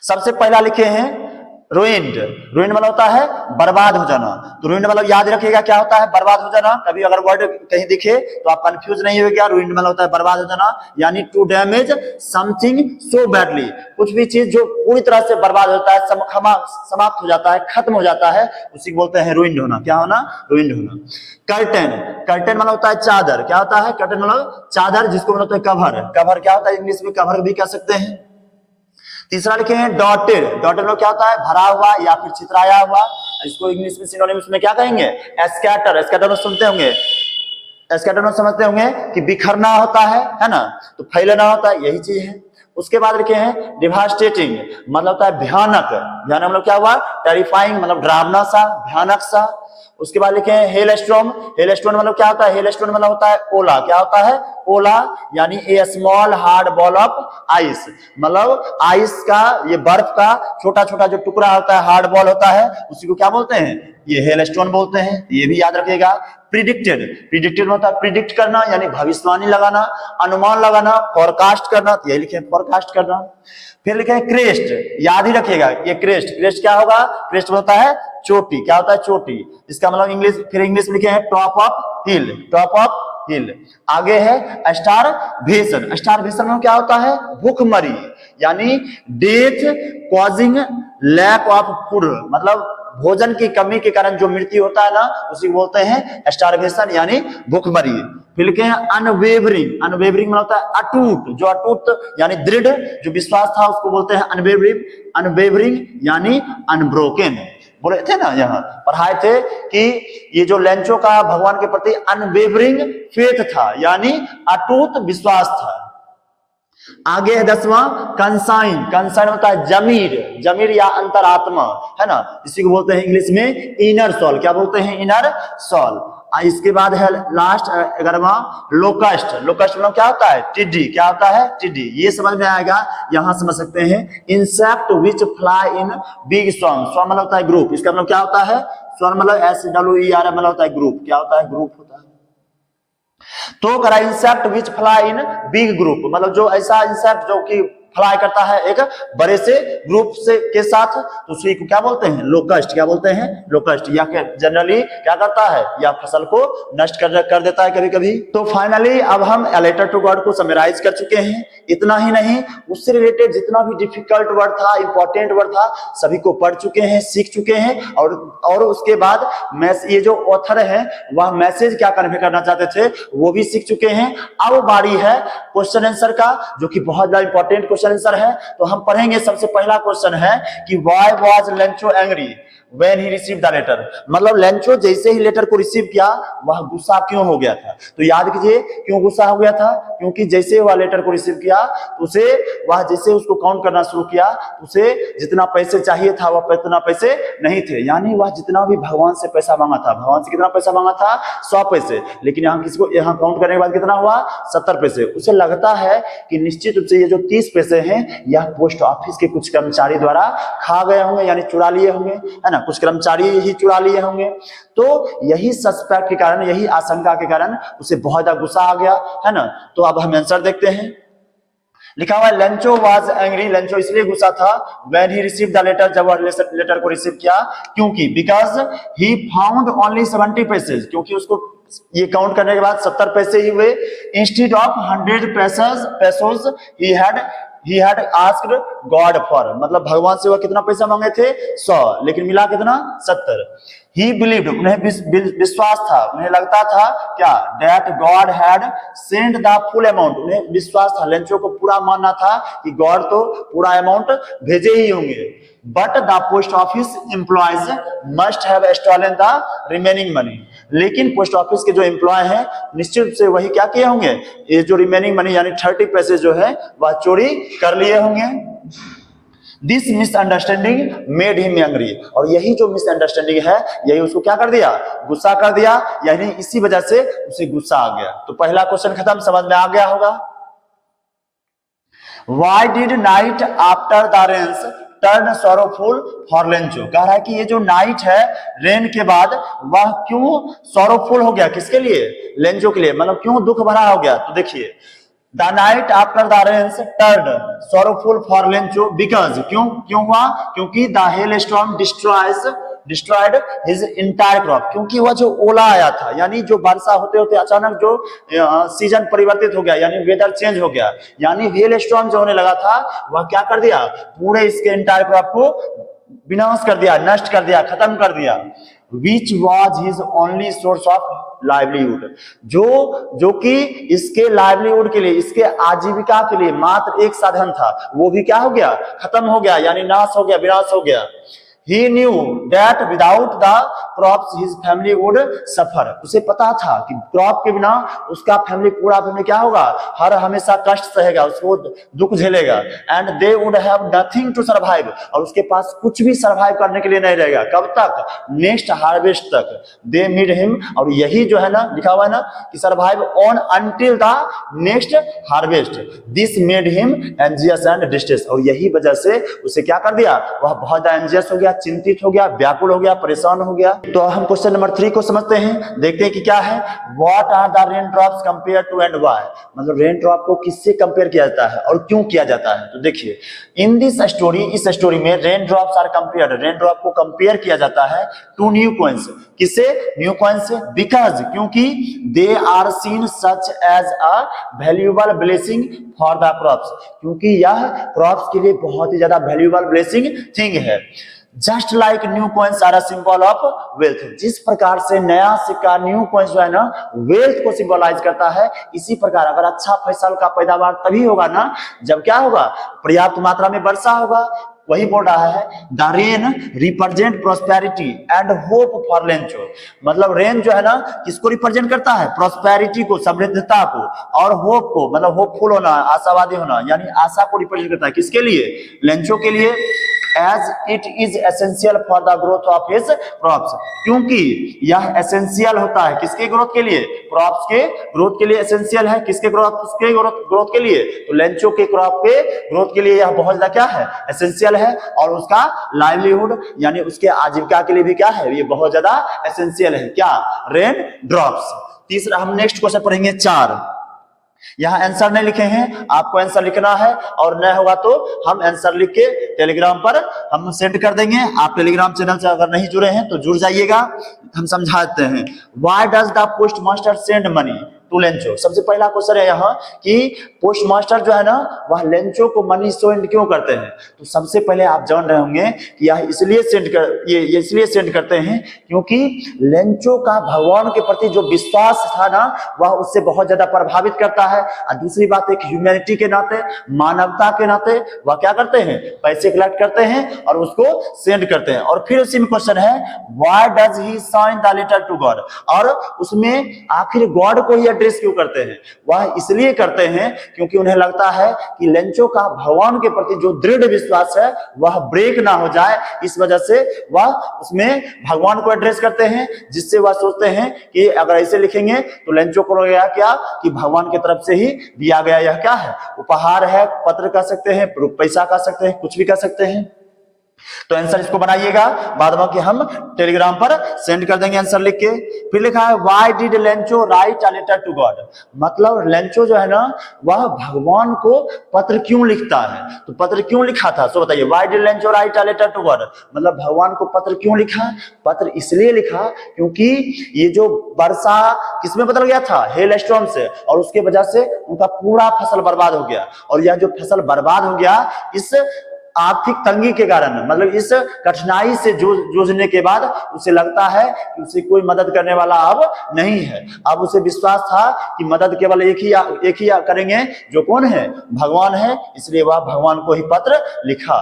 सबसे पहला लिखे हैं रुइंड। रुइंड मतलब होता है बर्बाद हो जाना। तो रुइंड मतलब याद रखिएगा क्या होता है, बर्बाद हो जाना। कभी अगर वर्ड कहीं दिखे तो आप कंफ्यूज नहीं होगा। रुइंड मतलब होता है बर्बाद हो जाना, यानी to damage something so badly. कुछ भी चीज जो पूरी तरह से बर्बाद होता है, समाप्त हो जाता है, खत्म हो जाता है, उसी को बोलते हैं रुइंड होना। क्या होना? रुइंड होना। कर्टेन, कर्टेन मतलब होता है चादर। क्या होता है? कर्टेन मतलब चादर, जिसको मतलब होता है कवर। कवर क्या होता है? इंग्लिश में कवर भी कह सकते हैं। तीसरा लिखे हैं डॉटेड। डॉटेड में क्या होता है? भरा हुआ या फिर चित्राया हुआ। इसको इंग्लिश में सिनोनिम्स में क्या कहेंगे? स्कैटर। स्कैटर सुनते होंगे, स्कैटर में समझते होंगे कि बिखरना होता है ना, तो फैलना होता है, यही चीज है। उसके बाद लिखे हैं डिवास्टेटिंग, मतलब होता है भयानक। भयानक मतलब क्या हुआ? टेरिफाइंग, मतलब डरावना सा, भयानक सा। उसके बाद लिखे हैं हेल स्टॉर्म। हेल स्टॉर्म मतलब क्या होता है? हेल स्टॉर्म मतलब होता है ओला। क्या होता है? ओला, यानी a small hard ball of ice. मतलब आइस का, ये बर्फ का छोटा छोटा जो टुकड़ा होता है, हार्ड बॉल होता है, उसी को क्या बोलते हैं? ये हेल स्टोन बोलते हैं। ये भी याद रखिएगा। प्रिडिक्टेड, प्रिडिक्टेड होता है प्रिडिक्ट करना, यानी भविष्यवाणी लगाना, अनुमान लगाना, फोरकास्ट करना। तो यही लिखे फोरकास्ट करना। फिर लिखे क्रेस्ट, याद ही रखिएगा ये क्रेस्ट। क्रेस्ट क्या होगा? क्रेस्ट होता है चोटी। क्या होता है? चोटी। इसका मतलब इंग्लिश, फिर इंग्लिश में लिखे हैं top of hill. Top of hill. आगे है स्टारवेशन। स्टारवेशन में क्या होता है? भूखमरी, यानी death causing lack of food, मतलब भोजन की कमी के कारण जो मृत्यु होता है ना, उसी को बोलते हैं स्टारवेशन, यानी भूखमरी। फिर लिखे हैं अनवेवरिंग। अनवेवरिंग मतलब होता है अटूट, जो अटूट यानी दृढ़, जो विश्वास था उसको बोलते हैं अनवेवरिंग। अनवेवरिंग यानी अनब्रोकन। बोले थे ना, यहाँ पढ़ाए थे कि ये जो लेंचो का भगवान के प्रति अनवेवरिंग फेथ था, यानी अटूट विश्वास था। आगे है 10वां कंसाइन। कंसाइन होता है जमीर, जमीर या अंतरात्मा, है ना, इसी को बोलते हैं इंग्लिश में इनर सोल। क्या बोलते हैं? Inner soul. इसके बाद है लास्ट 11वां लोकस्ट। लोकस्ट मतलब क्या होता है? टिड्डी। क्या होता है? टिड्डी। ये समझ में आएगा, यहां समझ सकते हैं insect which fly in big swarm. Swarm मतलब होता है ग्रुप। इसका मतलब क्या होता है? स्वॉर्म मतलब SWER मतलब होता है ग्रुप। क्या होता है? ग्रुप होता है। तो करा insect which fly in big group, मतलब जो ऐसा इंसेक्ट जो कि फ्लाई करता है एक बड़े से ग्रुप से के साथ, तो उसी को क्या बोलते हैं? लोकस्ट। क्या बोलते हैं? लोकस्ट। या जनरली क्या करता है? या फसल को नष्ट कर देता है कभी कभी। तो फाइनली अब हम ए लेटर टू गॉड को समराइज कर चुके हैं। इतना ही नहीं, उससे रिलेटेड जितना भी डिफिकल्ट वर्ड था, इंपॉर्टेंट वर्ड था, सभी को पढ़ चुके हैं, सीख चुके हैं। और उसके बाद ये जो ऑथर है वह मैसेज क्या कन्वे करना चाहते थे वो भी सीख चुके हैं। अब बारी है क्वेश्चन आंसर का, जो कि बहुत ज्यादा इंपॉर्टेंट क्वेश्चन आंसर है। तो हम पढ़ेंगे। सबसे पहला क्वेश्चन है कि why was Lencho angry when he received the letter, मतलब लेंचो जैसे ही लेटर को रिसीव किया वह गुस्सा क्यों हो गया था? तो याद कीजिए क्यों गुस्सा हो गया था। क्योंकि जैसे वह लेटर को रिसीव किया तो उसे, वह जैसे उसको काउंट करना शुरू किया, उसे जितना पैसे चाहिए था वह उतना पैसे नहीं थे। यानी वह जितना भी भगवान से पैसा मांगा था, भगवान से कितना पैसा मांगा था? 100 पैसे। लेकिन यहाँ किसी को, यहाँ काउंट करने के बाद कितना हुआ? 70 पैसे। उसे लगता है कि निश्चित रूप से ये जो 30 पैसे हैं यह पोस्ट ऑफिस के कुछ कर्मचारी द्वारा खा गए होंगे, यानी चुरा लिए होंगे, है ना, कुछ कर्मचारी ही चुरा लिए होंगे। तो यही सस्पेक्ट के कारण, यही आशंका के कारण उसे बहुत ज्यादा गुस्सा आ गया, है ना। तो अब हम आंसर देखते हैं। लिखा हुआ है लेंचो वाज एंग्री। लेंचो इसलिए गुस्सा था when he received the letter, जब वह लेटर को रिसीव किया। क्योंकि बिकॉज ही फाउंड ओनली 70 पैसे, क्योंकि उसको ये काउंट करने के बाद 70 पैसे ही हुए। Instead of 100 pesos he he had asked God for, मतलब भगवान से वह कितना पैसा मांगे थे 100, लेकिन मिला कितना 70। ही बिलीव्ड, उन्हें विश्वास था, उन्हें लगता था क्या, that God had send the full amount, उन्हें विश्वास था, लेंचो को पूरा मानना था कि गॉड तो पूरा अमाउंट भेजे ही होंगे। But the post office employees must have stolen the remaining money, लेकिन पोस्ट ऑफिस के जो एम्प्लॉय हैं निश्चित रूप से वही क्या किए होंगे, ये जो रिमेनिंग मनी यानी 30 पैसे जो है वह चोरी कर लिए होंगे। This misunderstanding made him angry, और यही जो मिसअंडरस्टैंडिंग है यही उसको क्या कर दिया, गुस्सा कर दिया, यानी इसी वजह से उसे गुस्सा आ गया। तो पहला क्वेश्चन खत्म, समझ में आ गया होगा। Why did night after the rains turn sorrowful for Lencho, कह रहा है कि ये जो नाइट है रेन के बाद वह क्यों सॉरोफुल हो गया, किसके लिए, लेंचो के लिए, मतलब क्यों दुख भरा हो गया। तो देखिए, the night after the rains turn sorrowful for Lencho because, क्यों हुआ, क्योंकि the hail storm destroyed his entire crop, क्योंकि वह जो ओला आया था, यानी जो वर्षा होते होते अचानक जो सीजन परिवर्तित हो गया, यानी वेदर चेंज हो गया, यानी हेल स्टॉर्म जो होने लगा था वह क्या कर दिया, पूरे इसके इंटायर क्रॉप को विनाश कर दिया, नष्ट कर दिया, खत्म कर दिया। Which was his only source of livelihood, जो कि इसके लाइवलीहुड के लिए, इसके आजीविका के लिए मात्र एक साधन था, वो भी क्या हो गया, खत्म हो गया, यानी नाश हो गया, विनाश हो गया। He knew that without the crops his family would suffer, उसे पता था कि क्रॉप के बिना उसका पूरा फैमिली क्या होगा, हर हमेशा कष्ट सहेगा, उसको दुख झेलेगा। And they would have nothing to survive, और उसके पास कुछ भी सर्वाइव करने के लिए नहीं रहेगा, कब तक, नेक्स्ट हार्वेस्ट तक। दे मीड हिम, और यही जो है ना लिखा हुआ है ना कि survive on until the next harvest, this made him anxious and distress, और यही वजह से उसे क्या कर दिया, वह बहुत ज्यादा एंजियस हो गया, चिंतित हो गया, व्याकुल हो गया, परेशान हो गया। तो हम क्वेश्चन नंबर 3 को समझते हैं, देखते हैं कि क्या है। What are the rain drops compare to and why, मतलब रेन ड्रॉप को किससे कंपेयर किया जाता है और क्यों किया जाता है। तो देखिए, इन दिस स्टोरी, इस स्टोरी में rain drops are compared, rain drop को कंपेयर किया जाता है टू न्यू कॉइन्स, किससे, न्यू कॉइन से, बिकॉज, क्योंकि they are seen such as a valuable blessing for the crops, क्योंकि यह क्रॉप्स के लिए बहुत ही ज्यादा वैल्यूएबल ब्लेसिंग थिंग है। Just like new coins are a symbol of wealth, जिस प्रकार से नया सिक्का न्यू कॉइन्स जो है ना वेल्थ को सिंबलाइज करता है, इसी प्रकार अगर अच्छा फसल का पैदावार तभी होगा ना जब क्या होगा, पर्याप्त मात्रा में वर्षा होगा। वही बोल रहा है, the rain represent prosperity and hope for Lencho, मतलब रेन जो है ना किसको रिप्रेजेंट करता है, प्रोस्पेरिटी को, समृद्धता को, और होप को, मतलब होपफुल होना, आशावादी होना, यानी आशा को रिप्रेजेंट करता है, किसके लिए, लेंचो के लिए। As it is essential for the growth of his crops, क्योंकि यह एसेंशियल होता है किसके ग्रोथ के लिए, क्रॉप्स के ग्रोथ के लिए एसेंशियल है, किसके ग्रोथ के लिए, तो लेंचो के क्रॉप के ग्रोथ के लिए यह बहुत ज्यादा क्या है, एसेंशियल है, और उसका लाइवलीहुड यानी उसके आजीविका के लिए भी क्या है, ये बहुत ज्यादा एसेंशियल है, क्या, रेन ड्रॉप्स। तीसरा हम नेक्स्ट क्वेश्चन पढ़ेंगे 4, यहाँ आंसर नहीं लिखे हैं, आपको आंसर लिखना है, और न होगा तो हम आंसर लिख के टेलीग्राम पर हम सेंड कर देंगे। आप टेलीग्राम चैनल से अगर नहीं जुड़े हैं तो जुड़ जाइएगा, हम समझाते हैं। Why does the post master send money to Lencho, सबसे पहला क्वेश्चन है यहाँ कि पोस्ट मास्टर जो है ना वह लेंचो को मनी सेंड क्यों करते हैं। तो सबसे पहले आप जान रहे होंगे कि यह इसलिए सेंड करते हैं क्योंकि लेंचो का भगवान के प्रति जो विश्वास था ना वह उससे बहुत ज्यादा प्रभावित करता है, और दूसरी बात एक ह्यूमैनिटी के नाते, मानवता के नाते वह क्या करते हैं, पैसे कलेक्ट करते हैं और उसको सेंड करते हैं। और फिर उसी में क्वेश्चन है, why does he sign the letter to God, और उसमें आखिर गॉड को ही एड्रेस क्यों करते हैं, वह इसलिए करते हैं क्योंकि उन्हें लगता है कि लेंचो का भगवान के प्रति जो दृढ़ विश्वास है वह ब्रेक ना हो जाए, इस वजह से वह उसमें भगवान को एड्रेस करते हैं, जिससे वह सोचते हैं कि अगर ऐसे लिखेंगे तो लेंचो को लगेगा क्या कि भगवान की तरफ से ही दिया गया यह क्या है, उपहार है, पत्र कह सकते हैं, पैसा कह सकते हैं, कुछ भी कह सकते हैं। तो आंसर इसको बनाइएगा, बाद में कि हम टेलीग्राम पर सेंड कर देंगे आंसर लिख के। फिर लिखा है why did Lencho write a letter to God, मतलब लेंचो जो है ना वह भगवान को पत्र क्यों लिखता है, तो पत्र क्यों लिखा था, सो बताइए। Why did Lencho write a letter to God, मतलब भगवान को पत्र क्यों लिखा, पत्र इसलिए लिखा क्योंकि ये जो वर्षा किसमें बदल गया था, हेल स्टॉर्म से, और उसके वजह से उनका पूरा फसल बर्बाद हो गया। और यह जो फसल बर्बाद हो गया इस आर्थिक तंगी के कारण, मतलब इस कठिनाई से जूझने के बाद उसे लगता है कि उसे कोई मदद करने वाला अब नहीं है। अब उसे विश्वास था कि मदद केवल एक ही करेंगे, जो कौन है, भगवान है, इसलिए वह भगवान को ही पत्र लिखा।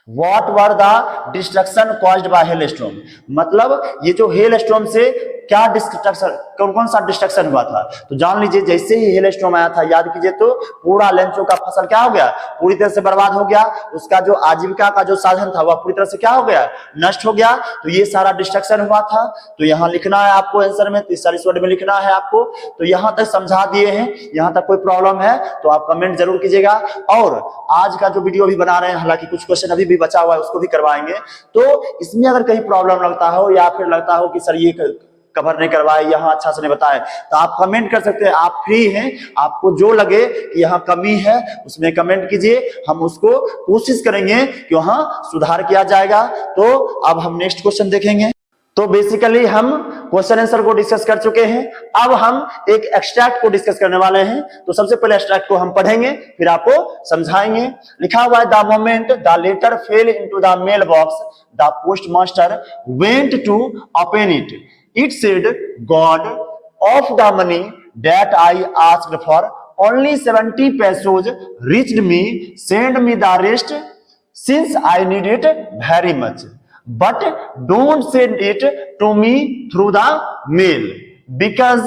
What were the destruction caused by hailstorm, मतलब ये जो हेल स्टॉर्म से क्या डिस्ट्रक्शन, कौन सा डिस्ट्रक्शन हुआ था, तो जान लीजिए जैसे ही हेल स्टॉर्म आया था, याद कीजिए तो पूरा लेंचो का फसल क्या हो गया, पूरी तरह से बर्बाद हो गया। उसका जो आजीविका का जो साधन था वह पूरी तरह से क्या हो गया, नष्ट हो गया। तो ये सारा डिस्ट्रक्शन हुआ था। तो यहाँ लिखना है आपको आंसर में, 30 वर्ड में लिखना है आपको। तो यहाँ तक समझा दिए हैं, यहाँ तक कोई प्रॉब्लम है तो आप कमेंट जरूर कीजिएगा। और आज का जो वीडियो भी बना रहे हैं, हालांकि कुछ क्वेश्चन अभी भी बचा हुआ है, उसको भी करवाएंगे। तो इसमें अगर कहीं प्रॉब्लम लगता हो या फिर लगता हो कि सर ये कवर नहीं करवाए, यहाँ अच्छा से नहीं बताए, तो आप कमेंट कर सकते हैं। आप फ्री हैं, आपको जो लगे कि यहाँ कमी है उसमें कमेंट कीजिए, हम उसको कोशिश करेंगे कि वहां सुधार किया जाएगा। तो अब हम नेक्स्ट क्वेश्चन देखेंगे। तो बेसिकली हम क्वेश्चन आंसर को डिस्कस कर चुके हैं, अब हम एक एक्सट्रैक्ट को डिस्कस करने वाले हैं। तो सबसे पहले एक्सट्रैक्ट को हम पढ़ेंगे, फिर आपको समझाएंगे। लिखा हुआ है the moment the letter fell into the mail box the post master went to open it, it said, God, of the money that I asked for, only 70 pesos reached me, send me the rest since I need it very much. But don't send it to me through the mail because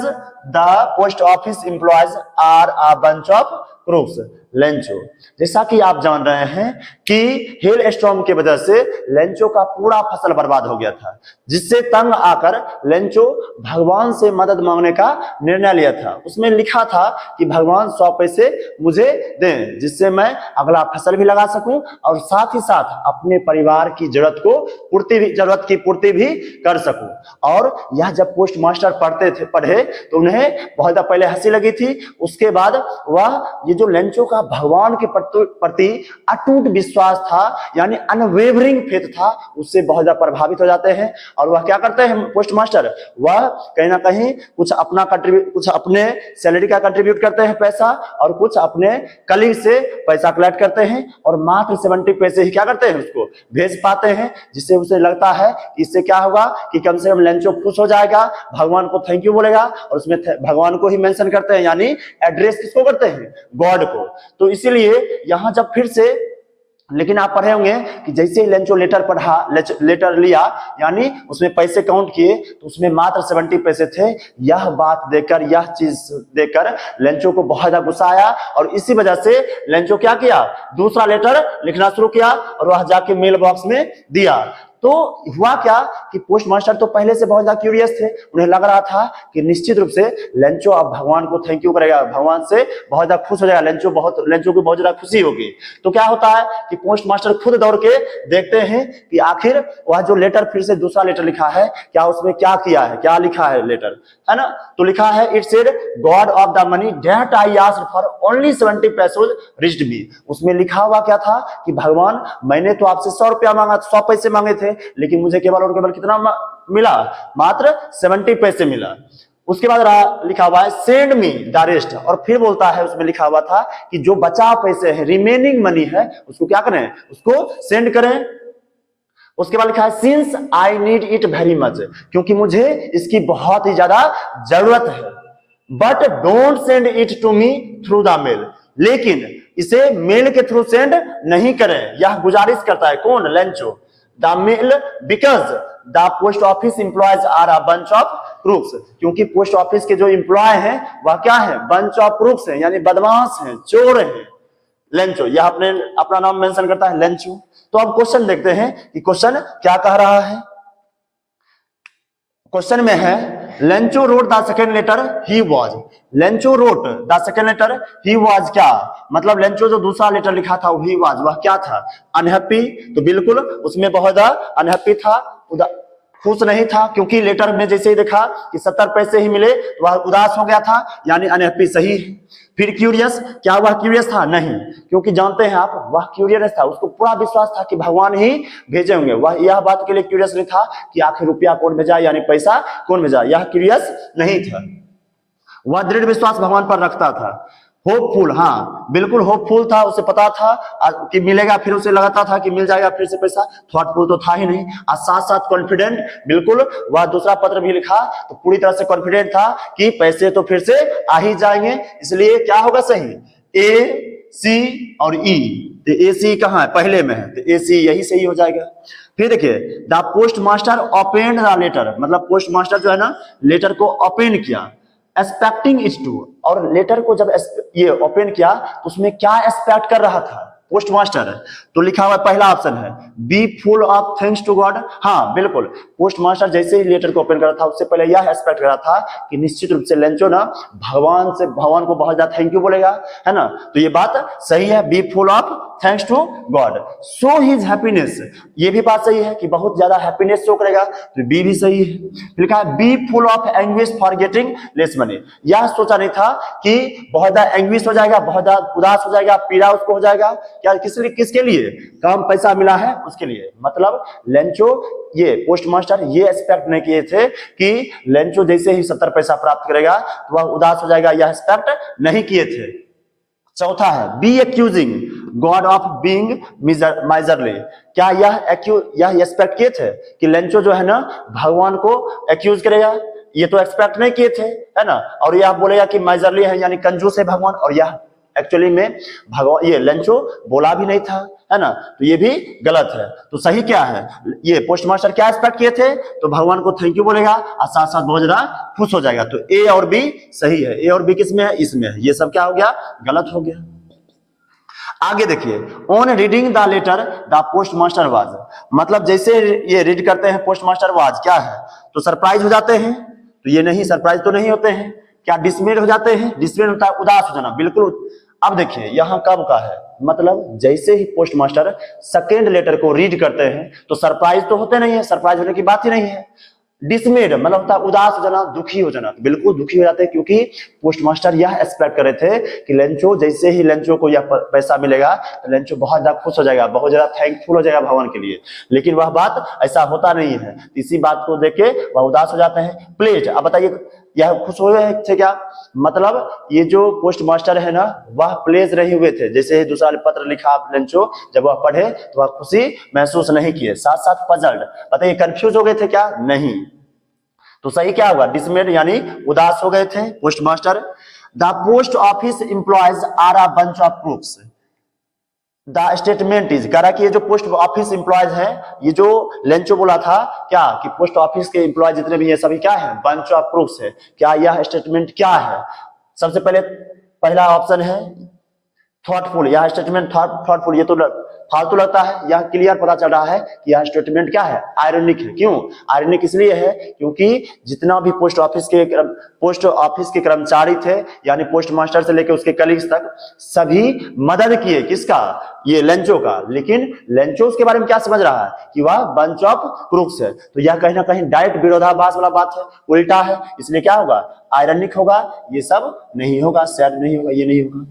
the post office employees are a bunch of crooks. Lencho, जैसा कि आप जान रहे हैं कि hello storm की वजह से लेंचो का पूरा फसल बर्बाद हो गया था, जिससे तंग आकर लेंचो भगवान से मदद मांगने का निर्णय लिया था। उसमें लिखा था कि भगवान 100 पैसे मुझे दें, जिससे मैं अगला फसल भी लगा सकूं और साथ ही साथ अपने परिवार की जरूरत की पूर्ति भी कर सकूं। और यह जब पोस्ट मास्टर पढ़े तो उन्हें बहुत पहले हंसी लगी थी, उसके बाद वह ये जो लेंचो का भगवान के प्रति अटूट विश्वास था, यानी अनवेवरिंग फेथ था, उससे बहुत ज्यादा प्रभावित हो जाते हैं। और वह क्या करते हैं पोस्ट मास्टर, वह कहीं ना कहीं कुछ अपने सैलरी का कंट्रीब्यूट करते हैं पैसा, और कुछ अपने कलीग से पैसा कलेक्ट करते हैं, और मात्र 70 पैसे ही क्या करते हैं उसको भेज पाते हैं, जिससे उसे लगता है कि इससे क्या होगा कि कम से कम लेंचो खुश हो जाएगा, भगवान को थैंक यू बोलेगा। और उसमें भगवान को ही मेंशन करते हैं, यानी एड्रेस किसको करते हैं, गॉड को। तो इसीलिए यहां जब फिर से, लेकिन आप पढ़े होंगे कि जैसे ही लेंचो लेटर लिया, यानी उसमें पैसे काउंट किए तो उसमें मात्र 70 पैसे थे। यह बात देखकर, यह चीज देखकर लेंचो को बहुत ज्यादा गुस्सा आया, और इसी वजह से लेंचो क्या किया, दूसरा लेटर लिखना शुरू किया और वह जाके मेल बॉक्स में दिया। तो हुआ क्या कि पोस्ट मास्टर तो पहले से बहुत ज्यादा क्यूरियस थे, उन्हें लग रहा था कि निश्चित रूप से लेंचो अब भगवान को थैंक यू करेगा, भगवान से बहुत ज्यादा खुश हो जाएगा, लेंचो को बहुत ज्यादा खुशी होगी। तो क्या होता है कि पोस्ट मास्टर खुद दौड़ के देखते हैं कि आखिर वह जो लेटर फिर से दूसरा लेटर लिखा है, क्या उसमें क्या किया है, क्या लिखा है लेटर, है ना। तो लिखा है it said God of the money that I asked for only 70 pesos reached me. उसमें लिखा हुआ क्या था कि भगवान, मैंने तो आपसे 100 रुपया मांगा, 100 पैसे मांगे थे, लेकिन मुझे केवल और केवल कितना मिला, मात्र 70 पैसे मिला। उसके बाद लिखा हुआ है सेंड मी द रेस्ट, और फिर बोलता है, उसमें लिखा हुआ था कि जो बचा पैसे है, रिमेनिंग मनी है, उसको क्या करें, उसको सेंड करें। उसके बाद लिखा है since I need it very much, क्योंकि मुझे इसकी बहुत ही ज्यादा जरूरत है। But don't send it to me through the mail, लेकिन इसे मेल के थ्रू सेंड नहीं करें। यह गुजारिश करता है कौन, Lencho. The mail because the post office employees are a bunch of crooks, क्योंकि पोस्ट ऑफिस के जो एम्प्लॉय हैं वह क्या है, बंच ऑफ क्रूक्स हैं, यानी बदमाश हैं, चोर हैं। लेंचो, यह अपना नाम मेंशन करता है, लेंचो। तो अब क्वेश्चन देखते हैं कि क्वेश्चन क्या कह रहा है। क्वेश्चन में है Lencho wrote the second letter he was, Lencho wrote the second letter he was क्या, मतलब लेंचो जो दूसरा लेटर लिखा था ही वॉज, वह क्या था, अनहैप्पी। तो बिल्कुल उसमें बहुत अनहैप्पी था, खुश नहीं था, क्योंकि लेटर में जैसे ही देखा कि 70 पैसे ही मिले तो वह उदास हो गया था, यानी अनहैप्पी सही है। फिर क्यूरियस, क्या वह क्यूरियस था, नहीं, क्योंकि जानते हैं आप वह क्यूरियस था, उसको पूरा विश्वास था कि भगवान ही भेजे होंगे, वह यह बात के लिए क्यूरियस नहीं था कि आखिर रुपया कौन भेजा यानी पैसा कौन भेजा, यह क्यूरियस नहीं था। वह दृढ़ विश्वास भगवान पर रखता था। होपफुल, हाँ बिल्कुल होपफुल था, उसे पता था कि मिलेगा, फिर उसे लगता था कि मिल जाएगा फिर से पैसा, थॉटफुल तो था ही नहीं, और साथ साथ कॉन्फिडेंट, बिल्कुल वह दूसरा पत्र भी लिखा तो पूरी तरह से कॉन्फिडेंट था कि पैसे तो फिर से आ ही जाएंगे, इसलिए क्या होगा सही, ए सी और ई, तो ए सी कहाँ है, पहले में है, तो ए सी यही सही हो जाएगा। फिर देखिए the post master opened the letter, मतलब पोस्ट मास्टर जो है ना लेटर को ओपन किया, एक्सपेक्टिंग इट टू, और लेटर को जब ये ओपन किया तो उसमें क्या एक्सपेक्ट कर रहा था पोस्ट मास्टर, तो लिखा हुआ पहला ऑप्शन है be full of thanks to God. हाँ बिल्कुल, पोस्ट मास्टर जैसे ही लेटर को ओपन करा था उससे पहले यह एक्सपेक्ट करा था कि निश्चित रूप से लेंचो ना भगवान को बहुत ज्यादा थैंक यू बोलेगा, है ना, तो ये बात सही है, be full of thanks to God, so his happiness, ये भी बात सही है कि बहुत ज्यादा हैप्पीनेस शो करेगा, तो बी भी सही है। लिखा है be full of anguish for getting less money, यह सोचा नहीं था कि बहुत ज्यादा एंग्विश हो जाएगा, बहुत ज्यादा उदास हो जाएगा, पीड़ा उसको हो जाएगा, क्या किसके लिए, कम पैसा मिला है उसके लिए, मतलब लेंचो ये पोस्ट मास्टर ये एक्सपेक्ट नहीं किए थे कि लेंचो जैसे ही 70 पैसा प्राप्त करेगा तो वह उदास हो जाएगा, यह एक्सपेक्ट नहीं किए थे। चौथा है be accusing God of being miserly, क्या यह एक्सपेक्ट किए थे कि लेंचो जो है ना भगवान को एक्यूज करेगा, ये तो एक्सपेक्ट नहीं किए थे, है ना, और यह बोलेगा कि माइजरली है यानी कंजूस है भगवान, और यह एक्चुअली में भगवान ये लेंचो बोला भी नहीं था, है ना, तो ये भी गलत है। तो सही क्या है, ये पोस्ट मास्टर क्या एक्सपेक्ट किए थे, तो भगवान को थैंक यू बोलेगा और साथ साथ बहुत ज्यादा खुश हो जाएगा, तो ए और बी सही है, ए और बी किसमें है, इसमें है, ये सब क्या हो गया, गलत हो गया। आगे देखिए on reading the letter the post master was, मतलब जैसे ये रीड करते हैं पोस्ट मास्टर वाज क्या है, तो सरप्राइज हो जाते हैं, तो ये नहीं, सरप्राइज तो नहीं होते हैं, क्या डिसमेड हो जाते हैं, डिसमेड होता है उदास हो जाना, बिल्कुल। अब देखिए यहाँ कब का है, मतलब जैसे ही पोस्ट मास्टर सेकेंड लेटर को रीड करते हैं तो सरप्राइज तो होते नहीं है, सरप्राइज होने की बात ही नहीं है, डिसमेड मतलब होता है उदास हो जाना, दुखी हो जाना, बिल्कुल दुखी हो जाते हैं, क्योंकि पोस्ट मास्टर यह एक्सपेक्ट कर रहे थे कि लेंचो जैसे ही लेंचो को यह पैसा मिलेगा तो लेंचो बहुत ज्यादा खुश हो जाएगा, बहुत ज्यादा थैंकफुल हो जाएगा भगवान के लिए, लेकिन वह बात ऐसा होता नहीं है, इसी बात को देख के वह उदास हो जाते हैं। प्लेज, अब बताइए यह खुश हुए थे क्या, मतलब ये जो पोस्ट मास्टर है ना वह प्लेज रहे हुए थे, जैसे ही दूसरा पत्र लिखा लेंचो जब वह पढ़े तो वह खुशी महसूस नहीं किए, साथ साथ पजल्ड, बताइए कंफ्यूज हो गए थे क्या, नहीं, तो सही क्या होगा, डिसमेड यानी उदास हो गए थे post master. The post office employees are a bunch of crooks, the statement is, कह रहा कि ये जो पोस्ट ऑफिस एम्प्लॉयज है, ये जो लेंचो बोला था क्या कि पोस्ट ऑफिस के एम्प्लॉय जितने भी ये सभी क्या है, बंच ऑफ क्रूक्स है, क्या यह स्टेटमेंट क्या है, सबसे पहले पहला ऑप्शन है थॉटफुल, यह स्टेटमेंट थॉटफुल, ये तो फालतू लगता है, यह क्लियर पता चल रहा है कि यह स्टेटमेंट क्या है, आयरनिक है, क्यों आयरनिक इसलिए है क्योंकि जितना भी पोस्ट ऑफिस के कर्मचारी थे यानी पोस्ट मास्टर से लेकर उसके कलीग्स तक सभी मदद किए, किसका, ये लेंचो का, लेकिन लेंचो उसके बारे में क्या समझ रहा है कि वह बंच ऑफ क्रूक्स है, तो यह कहीं ना कहीं डायरेक्ट विरोधाभास वाला बात है, उल्टा है, इसलिए क्या होगा, आयरनिक होगा, ये सब नहीं होगा, सैड नहीं होगा, ये नहीं होगा।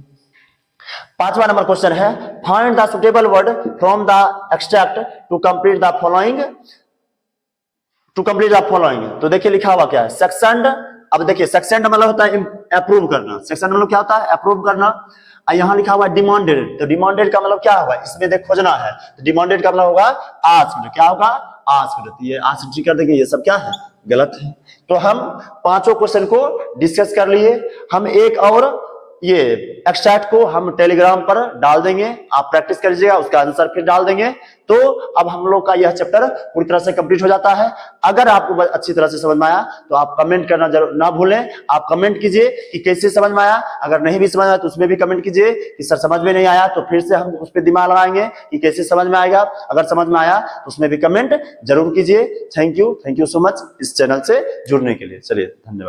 पांचवा नंबर क्वेश्चन है find the suitable word from the extract to complete the following, तो देखिए लिखा हुआ क्या है, सेक्शन, अब देखिए सेक्शन मतलब होता है अप्रूव करना, सेक्शन मतलब क्या होता है, अप्रूव करना, यहाँ लिखा हुआ है डिमांडेड, तो डिमांडेड का मतलब क्या होगा, इसमें देख खोजना है, तो डिमांडेड का मतलब होगा आस्क्ड, क्या होगा आस्क्ड, तो ये आस्क्ड कर देंगे, ये सब क्या है, गलत है। तो हम पांचों क्वेश्चन को डिस्कस कर लिए, हम एक और ये एक्सट्रैक्ट को हम टेलीग्राम पर डाल देंगे, आप प्रैक्टिस कर लीजिएगा, उसका आंसर फिर डाल देंगे। तो अब हम लोग का यह चैप्टर पूरी तरह से कंप्लीट हो जाता है। अगर आपको अच्छी तरह से समझ में आया तो आप कमेंट करना जरूर ना भूलें। आप कमेंट कीजिए कि कैसे समझ में आया, अगर नहीं भी समझ में आया तो उसमें भी कमेंट कीजिए कि सर समझ में नहीं आया, तो फिर से हम उस पर दिमाग लगाएंगे कि कैसे समझ में आएगा। अगर समझ में आया तो उसमें भी कमेंट जरूर कीजिए। थैंक यू सो मच इस चैनल से जुड़ने के लिए। चलिए, धन्यवाद।